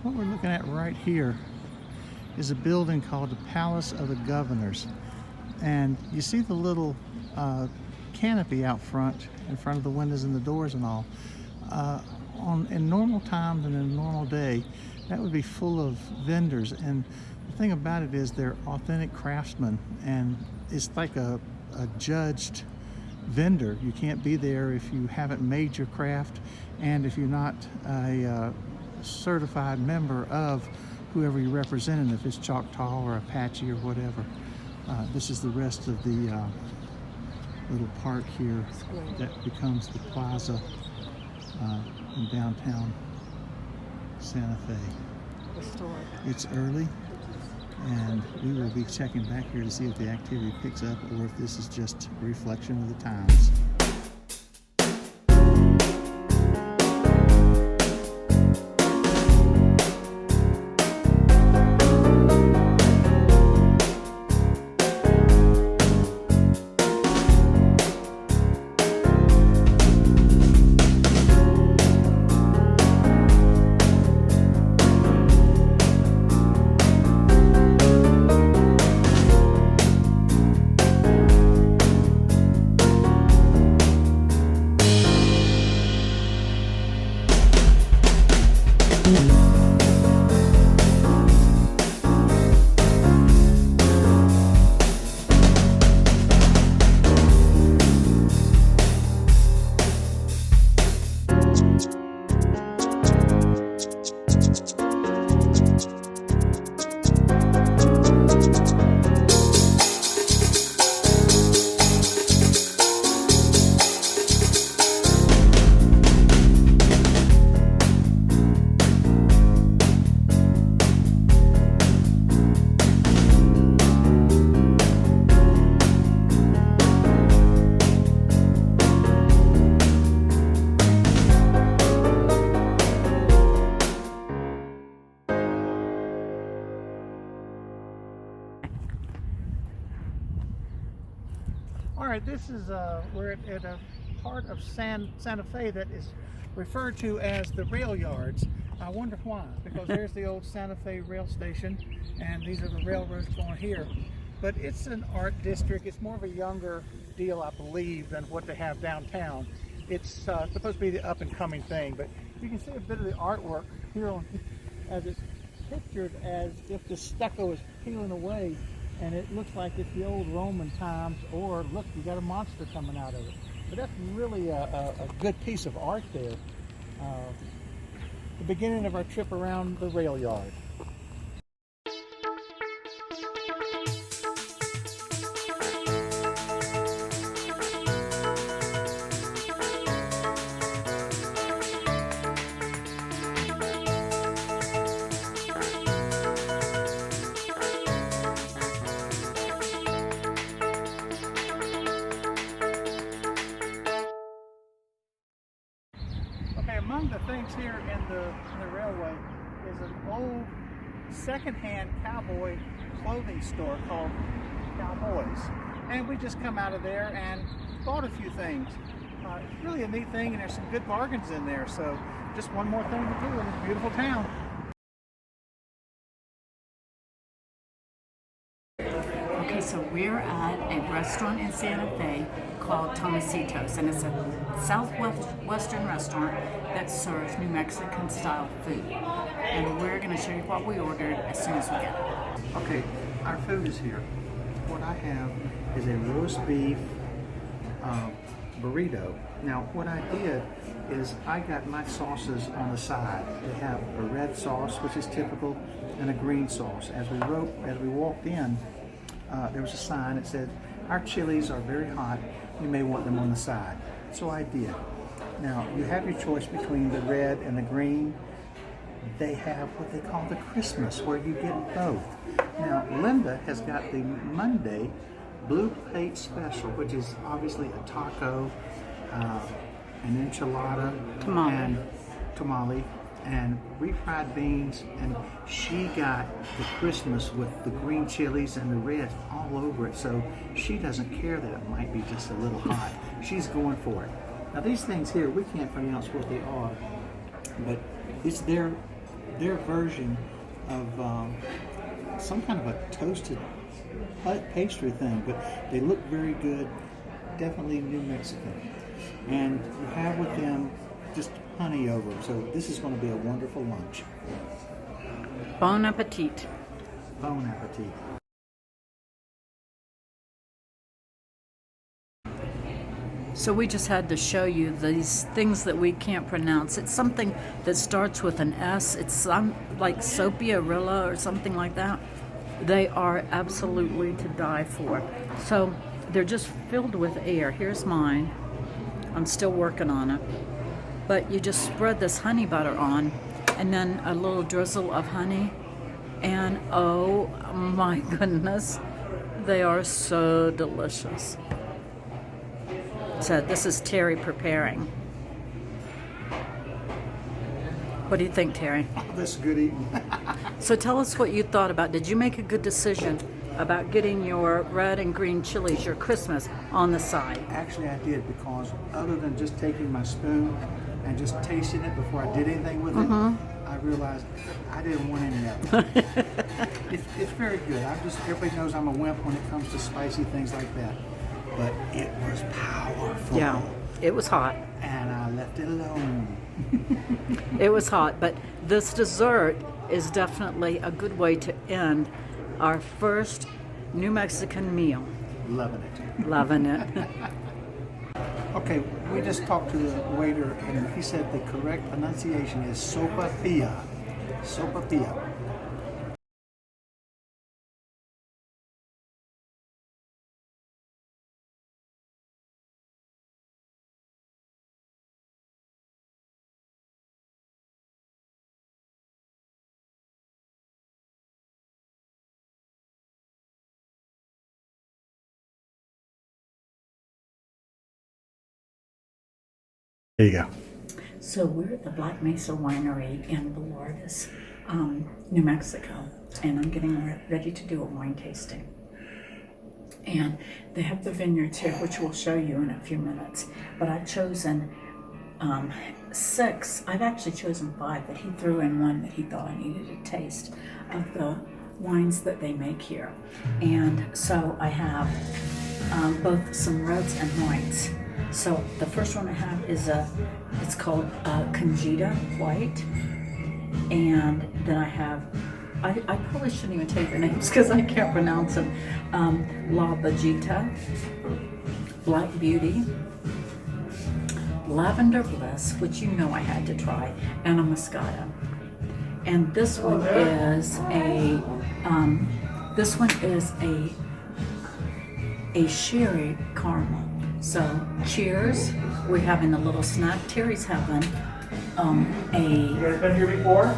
What we're looking at right here is a building called the Palace of the Governors. And you see the little canopy out front, in front of the windows and the doors and all. In normal times and in a normal day, that would be full of vendors. And the thing about it is they're authentic craftsmen, and it's like a judged vendor. You can't be there if you haven't made your craft, and if you're not a certified member of whoever you're representing, if it's Choctaw or Apache or whatever. This is the rest of the little park here that becomes the plaza in downtown Santa Fe. It's early, and we will be checking back here to see if the activity picks up or if this is just a reflection of the times. All right, this is we're at a part of Santa Fe that is referred to as the rail yards. I wonder why, because there's the old Santa Fe rail station, and these are the railroads going here. But it's an art district. It's more of a younger deal, I believe, than what they have downtown. It's supposed to be the up-and-coming thing, but you can see a bit of the artwork here on, as it's pictured as if the stucco is peeling away, and it looks like it's the old Roman times, or look, you got a monster coming out of it. But that's really a good piece of art there. The beginning of our trip around the rail yard. Among the things here in the railway is an old secondhand cowboy clothing store called Cowboys, and we just come out of there and bought a few things. It's really a neat thing, and there's some good bargains in there, so just one more thing to do in this beautiful town. Okay, so we're at a restaurant in Santa Fe called Tomasito's, and it's a southwestern restaurant that serves New Mexican style food. And we're going to show you what we ordered as soon as we get it. Okay, our food is here. What I have is a roast beef burrito. Now, what I did is I got my sauces on the side. They have a red sauce, which is typical, and a green sauce. As we walked in, there was a sign that said, "Our chilies are very hot. You may want them on the side." So I did. Now, you have your choice between the red and the green. They have what they call the Christmas, where you get both. Now, Linda has got the Monday Blue Plate Special, which is obviously a taco, an enchilada, and tamale, and refried beans, and she got the Christmas with the green chilies and the red all over it, so she doesn't care that it might be just a little hot. She's going for it. Now, these things here, we can't pronounce what they are, but it's their their version of some kind of a toasted pastry thing, but they look very good. Definitely New Mexican. And you have with them just honey over them. So this is going to be a wonderful lunch. Bon appetit. Bon appetit. So we just had to show you these things that we can't pronounce. It's something that starts with an S. It's some like Sopiarilla or something like that. They are absolutely to die for. So they're just filled with air. Here's mine. I'm still working on it. But you just spread this honey butter on, and then a little drizzle of honey. And oh my goodness, they are so delicious. So this is Terry preparing. What do you think, Terry? This is good eating. So tell us what you thought about. Did you make a good decision about getting your red and green chilies, your Christmas, on the side? Actually, I did, because other than just taking my spoon and just tasting it before I did anything with it, I realized I didn't want any of it. It's very good. Everybody knows I'm a wimp when it comes to spicy things like that. But it was powerful. Yeah, it was hot. And I left it alone. It was hot, but this dessert is definitely a good way to end our first New Mexican meal. Loving it. Loving it. Okay, we just talked to the waiter, and he said the correct pronunciation is sopapilla. Sopapilla. There you go. So we're at the Black Mesa Winery in Dolores, New Mexico, and I'm getting ready to do a wine tasting. And they have the vineyards here, which we'll show you in a few minutes. But I've chosen 6. I've actually chosen 5, but he threw in one that he thought I needed to taste of the wines that they make here. And so I have both some reds and whites. So the first one I have is it's called Conchita White, and then I probably shouldn't even tell you the names because I can't pronounce them. La Bajita, Black Beauty, Lavender Bliss, which you know I had to try, and a Moscato. And this one is a sherry caramel. So, cheers. We're having a little snack. Terry's having a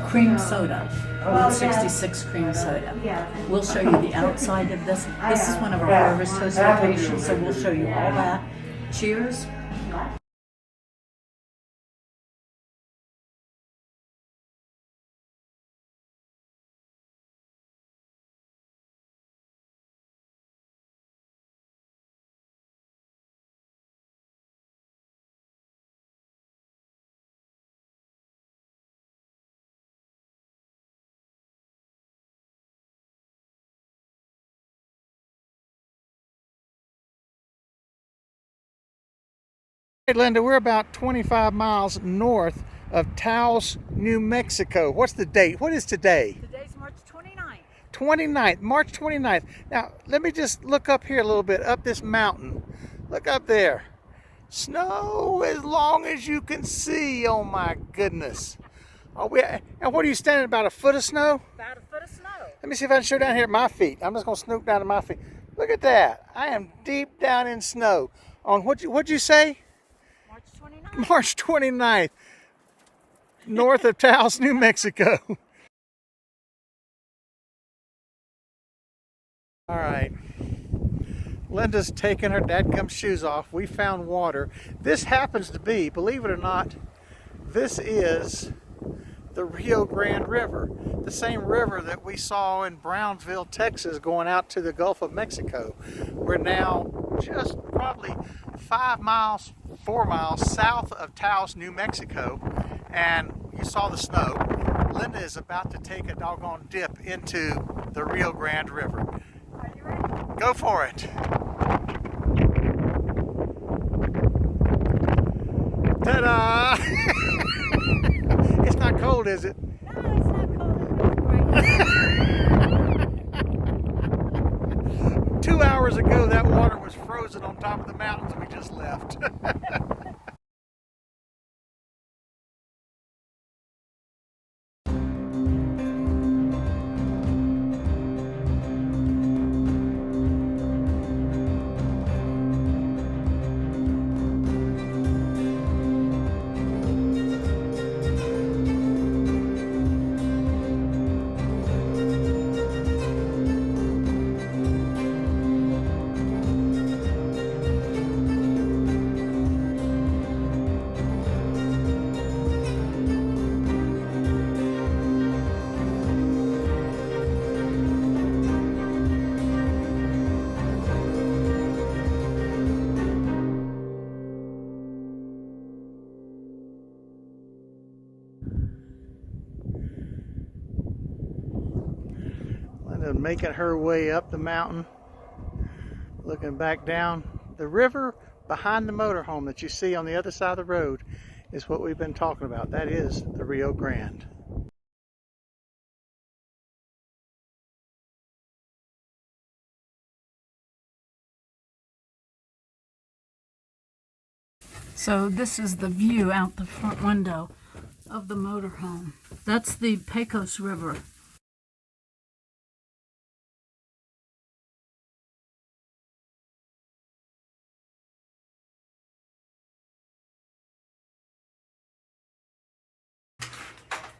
cream soda, 66 cream soda. We'll show you the outside of this. This is one of our Harvest Host locations, so we'll show you all that. Cheers. Hey Linda, we're about 25 miles north of Taos, New Mexico. What's the date? What is today? Today's March 29th. 29th, March 29th. Now, let me just look up here a little bit, up this mountain. Look up there. Snow as long as you can see. Oh my goodness. And what are you standing, about a foot of snow? About a foot of snow. Let me see if I can show down here at my feet. I'm just going to snoop down to my feet. Look at that. I am deep down in snow. On what'd you say? March 29th, north of Taos, New Mexico. All right. Linda's taking her dadgum shoes off. We found water. This happens to be, believe it or not, this is the Rio Grande River, the same river that we saw in Brownsville, Texas, going out to the Gulf of Mexico. We're now just probably 4 miles south of Taos, New Mexico, and you saw the snow. Linda is about to take a doggone dip into the Rio Grande River. Are you ready? Go for it. Ta-da! It's not cold, is it? No, it's not cold. It's great. 2 hours ago, that water was frozen on top of the mountains we just left. Linda making her way up the mountain, looking back down. The river behind the motorhome that you see on the other side of the road is what we've been talking about. That is the Rio Grande. So this is the view out the front window of the motorhome. That's the Pecos River.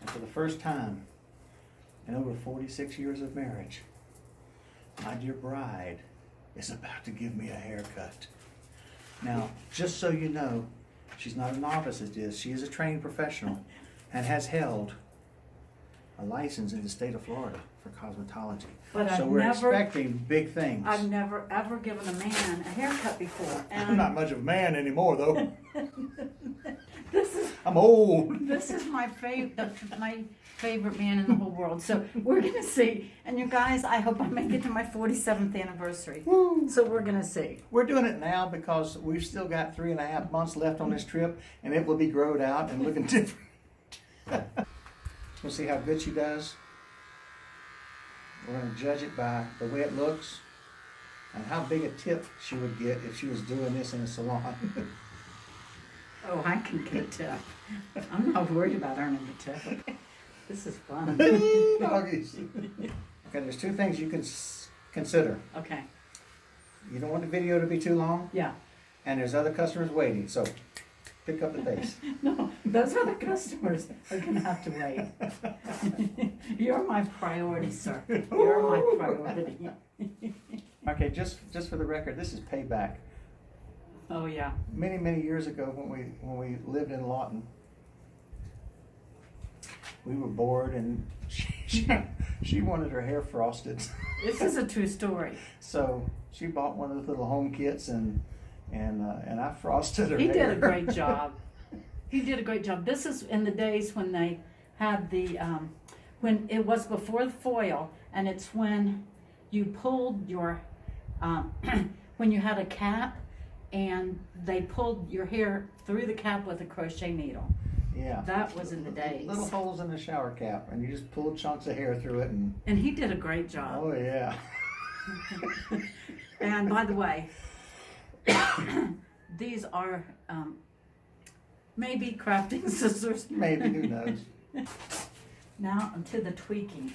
And for the first time in over 46 years of marriage, my dear bride is about to give me a haircut. Now, just so you know, she's not a novice at this. She is a trained professional and has held a license in the state of Florida for cosmetology. But so we're expecting big things. I've never ever given a man a haircut before. And I'm not much of a man anymore, though. this is I'm old. This is my favorite man in the whole world. So we're gonna see. And you guys, I hope I make it to my 47th anniversary. Woo. So we're gonna see. We're doing it now because we've still got 3.5 months left on this trip, and it will be growed out and looking different. We'll see how good she does. We're going to judge it by the way it looks and how big a tip she would get if she was doing this in a salon. Oh, I can get a tip. I'm not worried about earning the tip. This is fun. Doggies. Okay, there's two things you can consider. Okay. You don't want the video to be too long, Yeah. and there's other customers waiting, so pick up the pace. No, those other customers are gonna have to wait. You're my priority, sir. You're my priority. Okay, just for the record, this is payback. Oh yeah. Many years ago, when we lived in Lawton, we were bored, and she wanted her hair frosted. This is a true story. So she bought one of those little home kits, and I frosted her He hair. did a great job. He did a great job. This is in the days when they had the when it was before the foil, and it's when you pulled your when you had a cap and they pulled your hair through the cap with a crochet needle. Yeah. That was in the days. Little holes in the shower cap, and you just pulled chunks of hair through it, And he did a great job. oh yeah. And by the way, these are maybe crafting scissors. Maybe, who knows? Now to the tweaking.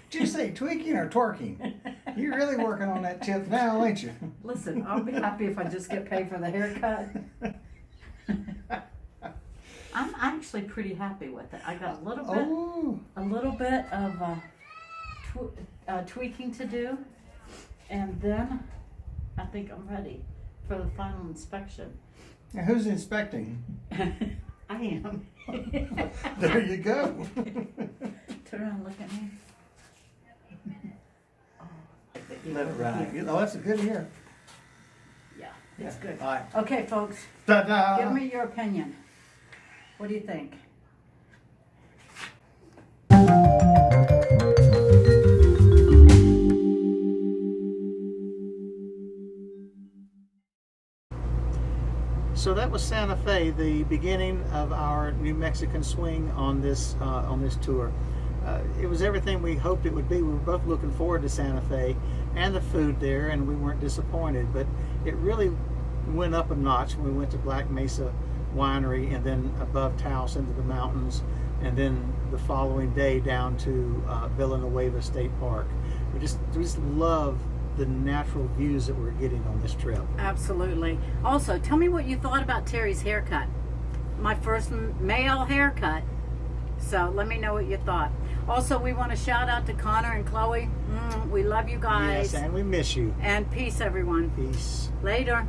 Did you say tweaking or twerking? You're really working on that tip now, ain't you? Listen, I'll be happy if I just get paid for the haircut. I'm actually pretty happy with it. I got a little bit of tweaking to do, and then I think I'm ready for the final inspection. Now, who's inspecting? I am. There you go. Turn around and look at me. Let it ride. You know, that's a good hair. Yeah, it's good. All right. Okay, folks, Ta-da! give me your opinion. What do you think? that was Santa Fe, the beginning of our New Mexican swing on this tour. It was everything we hoped it would be. We were both looking forward to Santa Fe and the food there, and we weren't disappointed. But it really went up a notch when we went to Black Mesa Winery, and then above Taos into the mountains, and then the following day down to Villanueva State Park. We just love the natural views that we're getting on this trip. Absolutely. Also, tell me what you thought about Terry's haircut. My first male haircut. So let me know what you thought. Also, we want to shout out to Connor and Chloe. We love you guys. Yes, and we miss you. And peace, everyone. Peace. Later.